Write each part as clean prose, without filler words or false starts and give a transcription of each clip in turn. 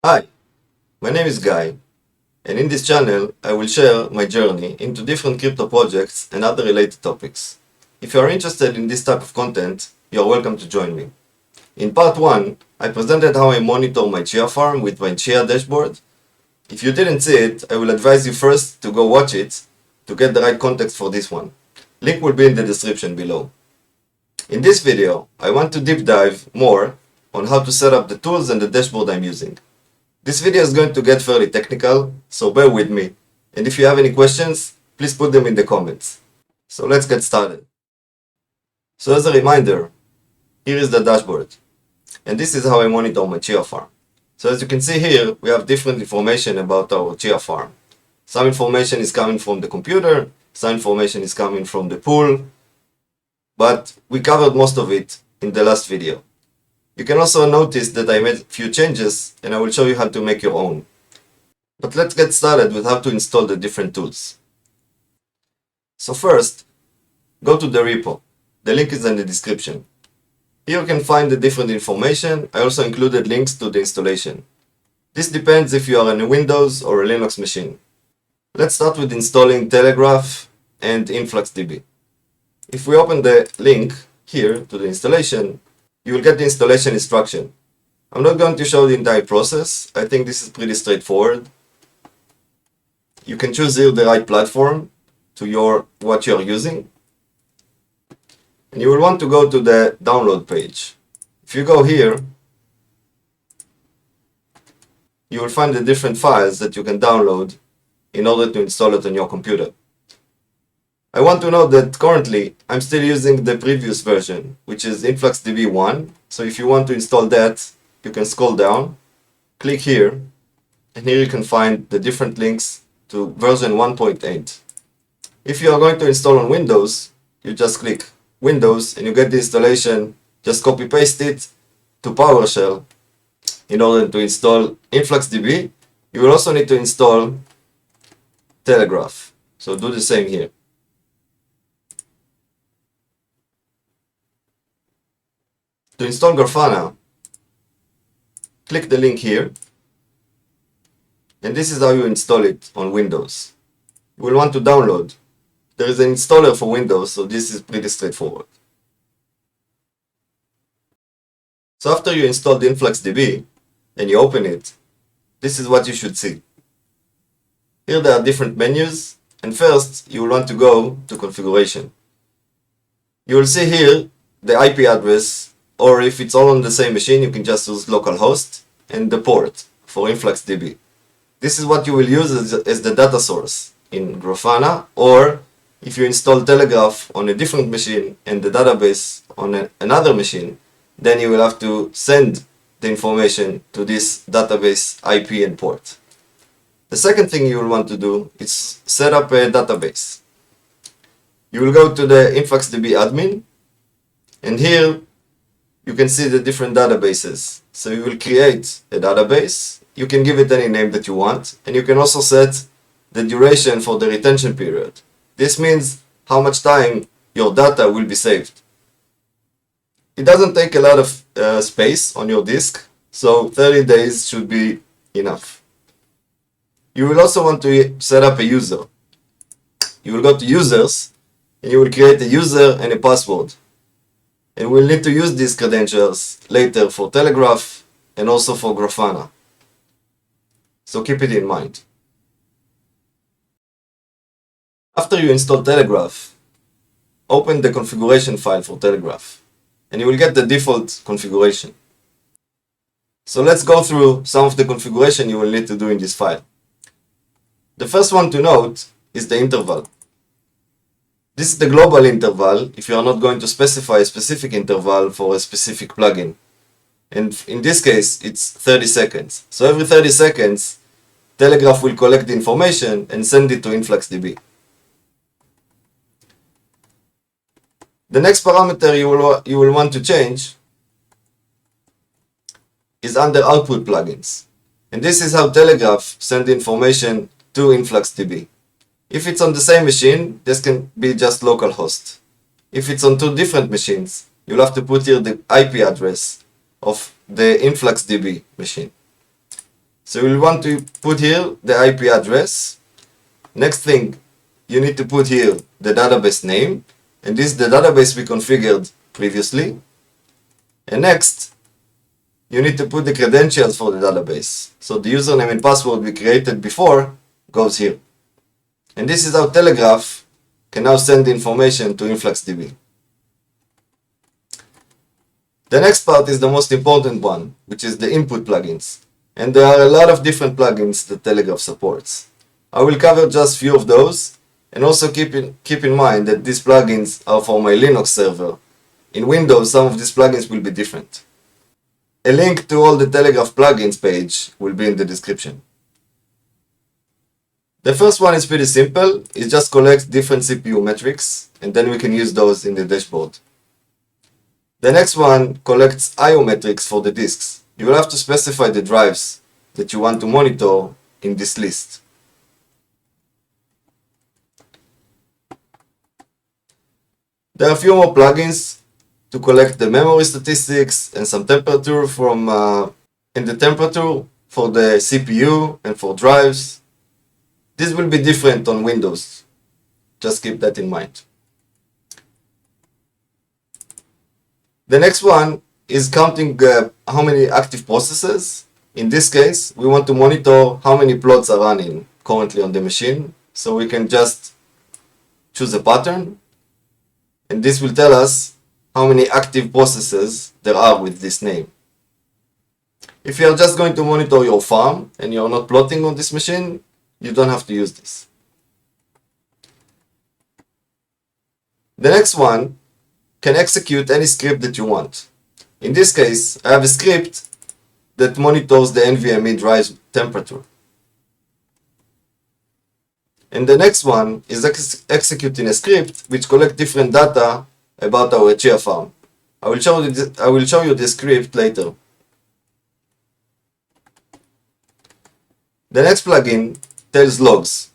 Hi, my name is Guy, and in this channel I will share my journey into different crypto projects and other related topics. If you are interested in this type of content, you are welcome to join me. In part 1, I presented how I monitor my chia farm with my chia dashboard. If you didn't see it, I will advise you first to go watch it to get the right context for this one. Link will be in the description below. In this video, I want to deep dive more on how to set up the tools and the dashboard I'm using. This video is going to get fairly technical, so bear with me. And if you have any questions, please put them in the comments. So let's get started. So as a reminder, here is the dashboard. And this is how I monitor my chia farm. So as you can see here, we have different information about our chia farm. Some information is coming from the computer, some information is coming from the pool, but we covered most of it in the last video. You can also notice that I made a few changes, and I will show you how to make your own. But let's get started with how to install the different tools. So first, go to the repo. The link is in the description. Here you can find the different information. I also included links to the installation. This depends if you are on a Windows or a Linux machine. Let's start with installing Telegraph and Influx DB. If we open the link here to the installation, you will get the installation instruction. I'm not going to show the entire process. I think this is pretty straightforward. You can choose here the right platform to what you're using. And you will want to go to the download page. If you go here, you will find the different files that you can download in order to install it on your computer. I want to note that currently I'm still using the previous version, which is Influx DB 1. So if you want to install that, you can scroll down, click here, and here you can find the different links to version 1.8. If you are going to install on Windows, you just click Windows and you get the installation, just copy paste it to PowerShell in order to install Influx DB. You will also need to install Telegraph. So do the same here. To install Grafana, click the link here, and this is how you install it on Windows. You will want to download. There is an installer for Windows, so this is pretty straightforward. So after you install the Influx DB and you open it, this is what you should see. Here there are different menus, and first you will want to go to configuration. You will see here the IP address, or if it's all on the same machine, you can just use localhost and the port for Influx DB. This is what you will use as the data source in Grafana, or if you install Telegraph on a different machine and the database on another machine, then you will have to send the information to this database IP and port. The second thing you will want to do is set up a database. You will go to the Influx DB admin, and here you can see the different databases. So you will create a database. You can give it any name that you want, and you can also set the duration for the retention period. This means how much time your data will be saved. It doesn't take a lot of space on your disk, so 30 days should be enough. You will also want to set up a user. You will go to users, and you will create a user and a password. And we'll need to use these credentials later for Telegraph and also for Grafana. So keep it in mind. After you install Telegraph, open the configuration file for Telegraph, and you will get the default configuration. So let's go through some of the configuration you will need to do in this file. The first one to note is the interval. This is the global interval if you are not going to specify a specific interval for a specific plugin. And in this case, it's 30 seconds. So every 30 seconds, Telegraph will collect the information and send it to Influx DB. The next parameter you will want to change is under output plugins. And this is how Telegraph sends information to Influx DB. If it's on the same machine, this can be just localhost. If it's on two different machines, you'll have to put here the IP address of the Influx DB machine. So you'll want to put here the IP address. Next thing, you need to put here the database name, and this is the database we configured previously. And next, you need to put the credentials for the database. So the username and password we created before goes here. And this is how Telegraph can now send the information to Influx DB. The next part is the most important one, which is the input plugins. And there are a lot of different plugins that Telegraph supports. I will cover just few of those, and also keep in mind that these plugins are for my Linux server. In Windows, some of these plugins will be different. A link to all the Telegraph plugins page will be in the description. The first one is pretty simple. It just collects different CPU metrics, and then we can use those in the dashboard. The next one collects I/O metrics for the disks. You will have to specify the drives that you want to monitor in this list. There are a few more plugins to collect the memory statistics and some temperature from the temperature for the CPU and for drives. This will be different on Windows. Just keep that in mind. The next one is counting how many active processes. In this case, we want to monitor how many plots are running currently on the machine. So we can just choose a pattern, and this will tell us how many active processes there are with this name. If you are just going to monitor your farm and you are not plotting on this machine, you don't have to use this. The next one can execute any script that you want. In this case, I have a script that monitors the NVMe drive temperature. And the next one is executing a script which collects different data about our chia farm. I will show you the script later. The next plugin tells logs.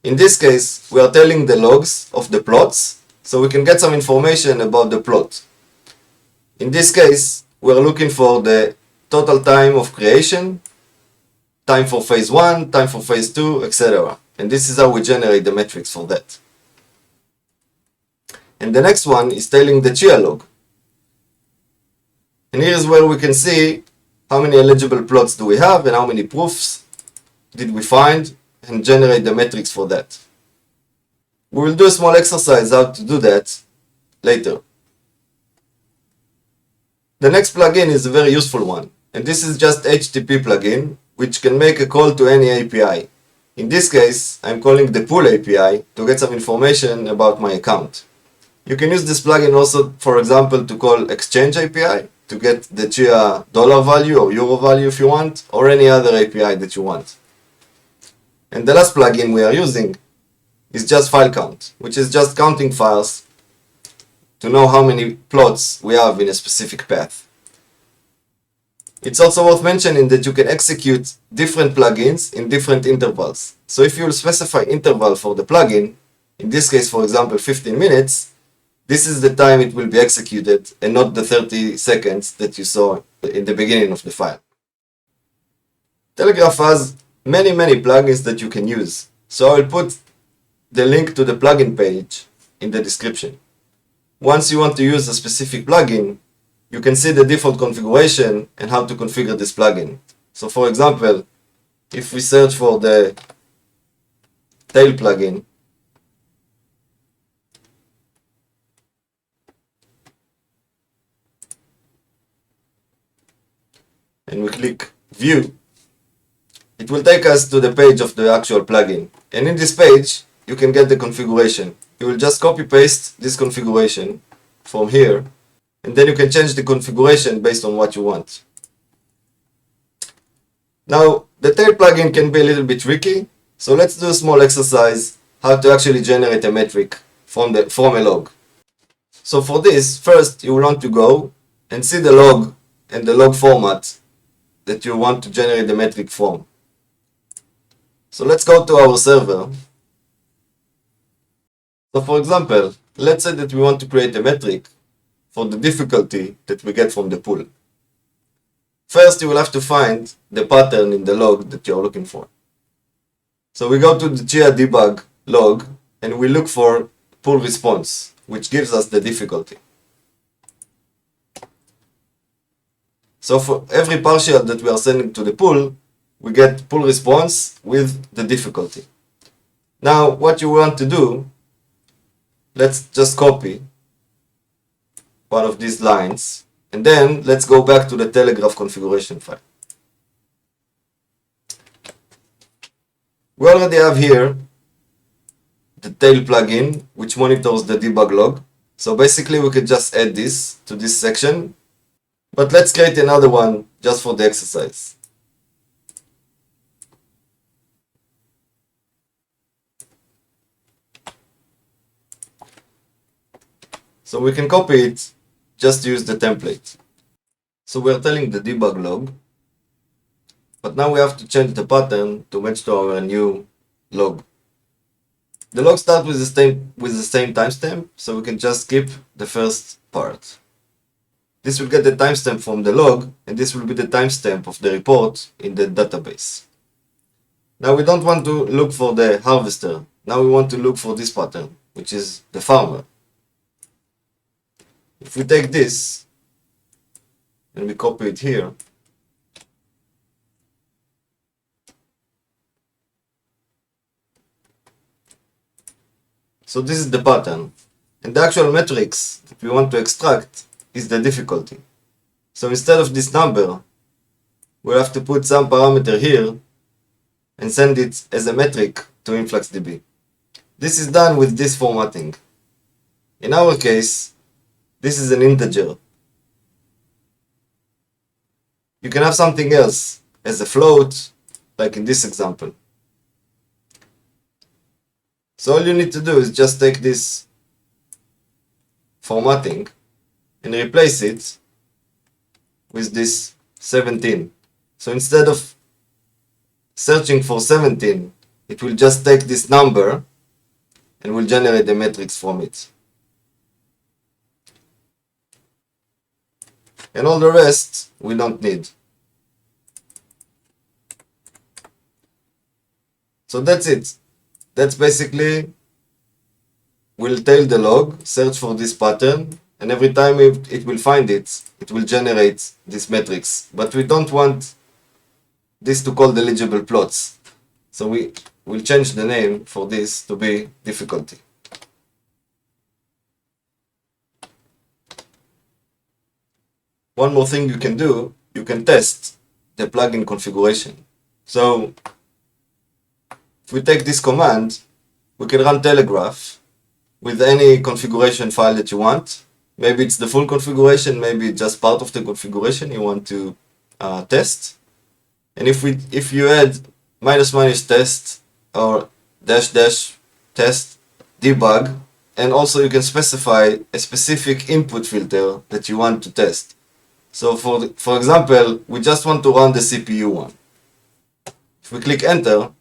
In this case, we are telling the logs of the plots, so we can get some information about the plot. In this case, we are looking for the total time of creation, time for phase 1, time for phase 2, etc. And this is how we generate the metrics for that. And the next one is telling the chia log. And here is where we can see how many eligible plots do we have and how many proofs did we find, and generate the metrics for that. We will do a small exercise how to do that later. The next plugin is a very useful one, and this is just HTTP plugin, which can make a call to any API. In this case, I'm calling the pool API to get some information about my account. You can use this plugin also, for example, to call Exchange API to get the chia dollar value or euro value if you want, or any other API that you want. And the last plugin we are using is just file count, which is just counting files to know how many plots we have in a specific path. It's also worth mentioning that you can execute different plugins in different intervals. So if you will specify interval for the plugin, in this case, for example, 15 minutes, this is the time it will be executed and not the 30 seconds that you saw in the beginning of the file. Telegraph has many plugins that you can use. So I will put the link to the plugin page in the description. Once you want to use a specific plugin, you can see the default configuration and how to configure this plugin. So for example, if we search for the tail plugin, and we click view, it will take us to the page of the actual plugin. And in this page, you can get the configuration. You will just copy paste this configuration from here, and then you can change the configuration based on what you want. Now, the tail plugin can be a little bit tricky, so let's do a small exercise how to actually generate a metric from a log. So for this, first you will want to go and see the log and the log format that you want to generate the metric from. So let's go to our server. So for example, let's say that we want to create a metric for the difficulty that we get from the pool. First, you will have to find the pattern in the log that you're looking for. So we go to the chia debug log and we look for pull response, which gives us the difficulty. So for every partial that we are sending to the pull, we get pull response with the difficulty. Now, what you want to do, let's just copy one of these lines, and then let's go back to the Telegraph configuration file. We already have here the tail plugin, which monitors the debug log. So basically, we could just add this to this section, but let's create another one just for the exercise. So we can copy it, just use the template. So we're telling the debug log, but now we have to change the pattern to match to our new log. The log starts with the same timestamp, so we can just skip the first part. This will get the timestamp from the log, and this will be the timestamp of the report in the database. Now we don't want to look for the harvester. Now we want to look for this pattern, which is the farmer. If we take this and we copy it here, so this is the pattern, and the actual metrics that we want to extract is the difficulty. So instead of this number, we'll have to put some parameter here and send it as a metric to Influx DB. This is done with this formatting. In our case, this is an integer. You can have something else as a float, like in this example. So all you need to do is just take this formatting and replace it with this 17. So instead of searching for 17, it will just take this number and will generate the metrics from it. And all the rest we don't need. So that's it. That's basically, we'll tail the log, search for this pattern, and every time it will find it, it will generate these metrics. But we don't want this to call the legible plots. So we will change the name for this to be difficulty. One more thing you can do, you can test the plugin configuration. So if we take this command, we can run Telegraph with any configuration file that you want. Maybe it's the full configuration, maybe just part of the configuration you want to test. And if you add -- test or -- test debug, and also you can specify a specific input filter that you want to test. So for example, we just want to run the CPU one. If we click enter,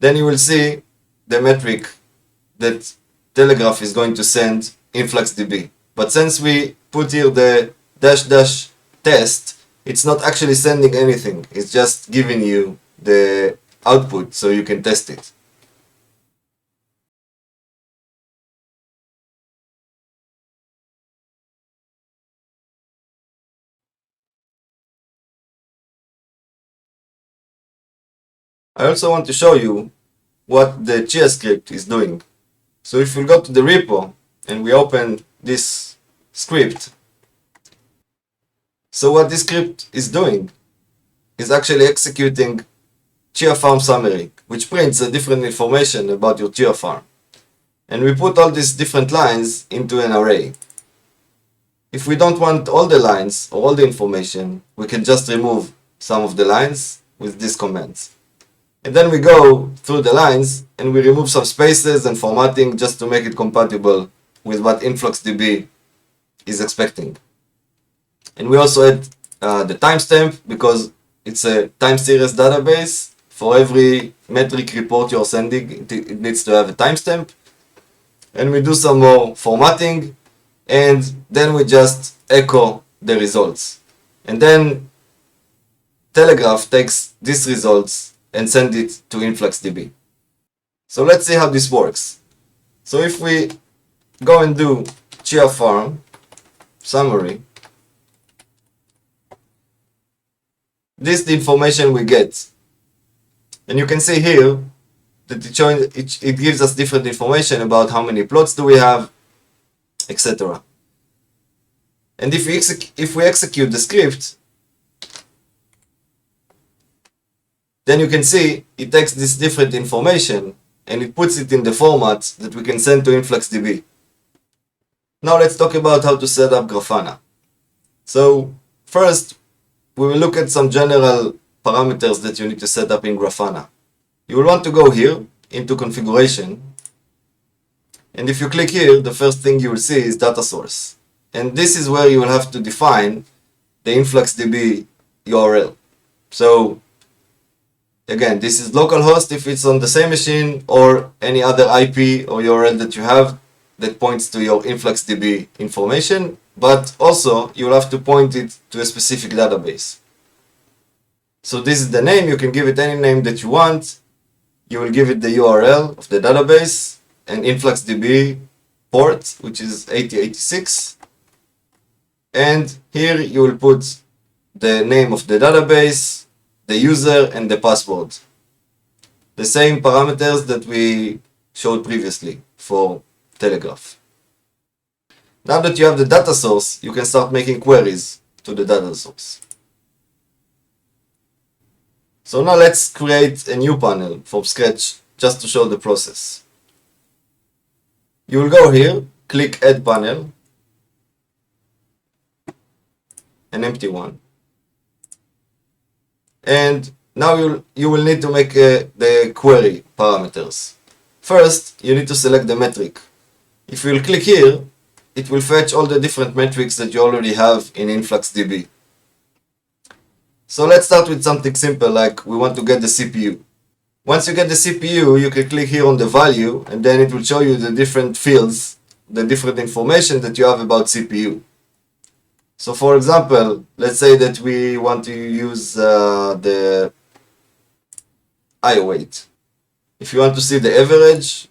then you will see the metric that Telegraph is going to send Influx DB. But since we put here the -- test, it's not actually sending anything. It's just giving you the output so you can test it. I also want to show you what the chia script is doing. So if we go to the repo and we open this script, so what this script is doing is actually executing chia farm summary, which prints a different information about your chia farm. And we put all these different lines into an array. If we don't want all the lines or all the information, we can just remove some of the lines with these commands. And then we go through the lines and we remove some spaces and formatting just to make it compatible with what Influx DB is expecting. And we also add the timestamp because it's a time series database. For every metric report you're sending, it needs to have a timestamp. And we do some more formatting, and then we just echo the results. And then Telegraph takes these results and send it to Influx DB. So let's see how this works. So if we go and do chia farm summary, this is the information we get. And you can see here that it gives us different information about how many plots do we have, etc. And if we execute the script, then you can see it takes this different information and it puts it in the format that we can send to Influx DB. Now let's talk about how to set up Grafana. So first, we will look at some general parameters that you need to set up in Grafana. You will want to go here into configuration, and if you click here, the first thing you will see is data source. And this is where you will have to define the Influx DB URL. So again, this is localhost if it's on the same machine, or any other IP or URL that you have that points to your Influx DB information, but also you will have to point it to a specific database. So this is the name. You can give it any name that you want. You will give it the URL of the database and Influx DB port, which is 8086. And here you will put the name of the database, the user, and the password. The same parameters that we showed previously for Telegraph. Now that you have the data source, you can start making queries to the data source. So now let's create a new panel from scratch just to show the process. You will go here, click Add Panel, an empty one. And now you will need to make the query parameters. First, you need to select the metric. If you will click here, it will fetch all the different metrics that you already have in Influx DB. So let's start with something simple, like we want to get the CPU. Once you get the CPU, you can click here on the value, and then it will show you the different fields, the different information that you have about CPU. So for example, let's say that we want to use the IO weight. If you want to see the average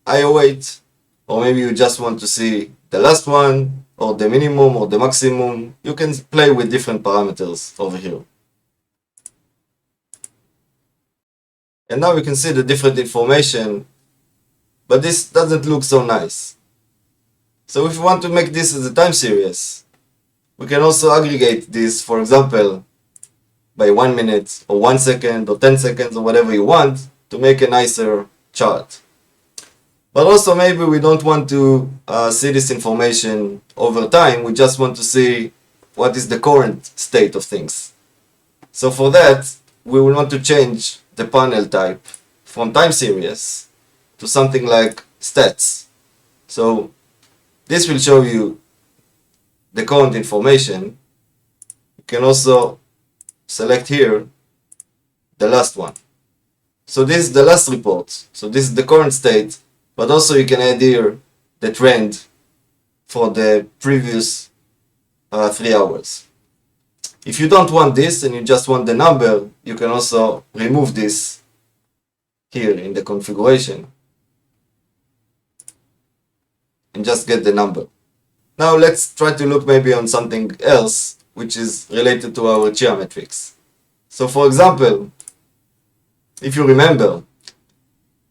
IO weight, or maybe you just want to see the last one, or the minimum, or the maximum, you can play with different parameters over here. And now we can see the different information, but this doesn't look so nice. So if we want to make this as a time series, we can also aggregate this, for example, by 1 minute, or 1 second, or 10 seconds, or whatever you want, to make a nicer chart. But also maybe we don't want to see this information over time, we just want to see what is the current state of things. So for that, we will want to change the panel type from time series to something like stats. So this will show you the current information. You can also select here the last one. So this is the last report. So this is the current state, but also you can add here the trend for the previous 3 hours. If you don't want this and you just want the number, you can also remove this here in the configuration and just get the number. Now let's try to look maybe on something else which is related to our chia metrics. So for example, if you remember,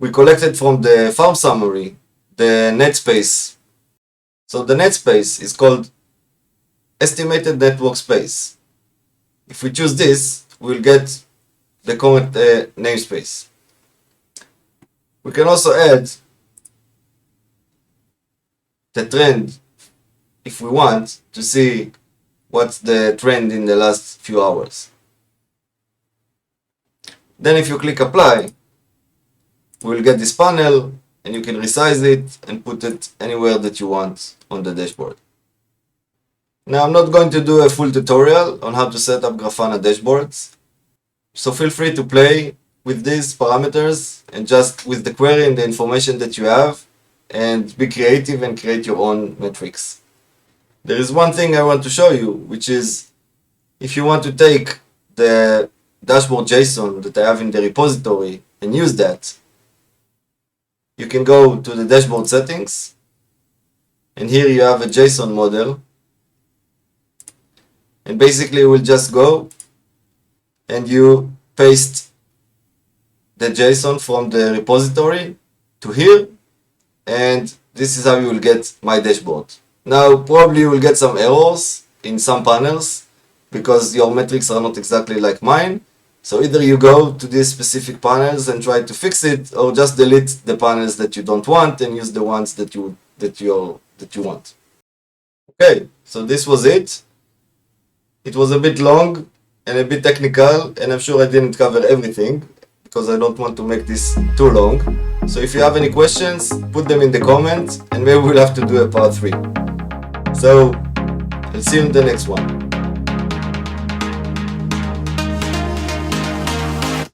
we collected from the farm summary the net space. So the net space is called estimated network space. If we choose this, we'll get the current namespace. We can also add the trend if we want to see what's the trend in the last few hours. Then if you click apply, we'll get this panel and you can resize it and put it anywhere that you want on the dashboard. Now I'm not going to do a full tutorial on how to set up Grafana dashboards, so feel free to play with these parameters and just with the query and the information that you have, and be creative and create your own metrics. There is one thing I want to show you, which is If you want to take the dashboard JSON that I have in the repository and use that, you can go to the dashboard settings, and here you have a JSON model, and basically we'll just go and you paste the JSON from the repository to here, and this is how you will get my dashboard. Now probably you will get some errors in some panels because your metrics are not exactly like mine. So either you go to these specific panels and try to fix it, or just delete the panels that you don't want and use the ones that you want. Okay, so this was it. It was a bit long and a bit technical, and I'm sure I didn't cover everything because I don't want to make this too long. So if you have any questions, put them in the comments, and maybe we'll have to do a part 3. So I'll see you in the next one.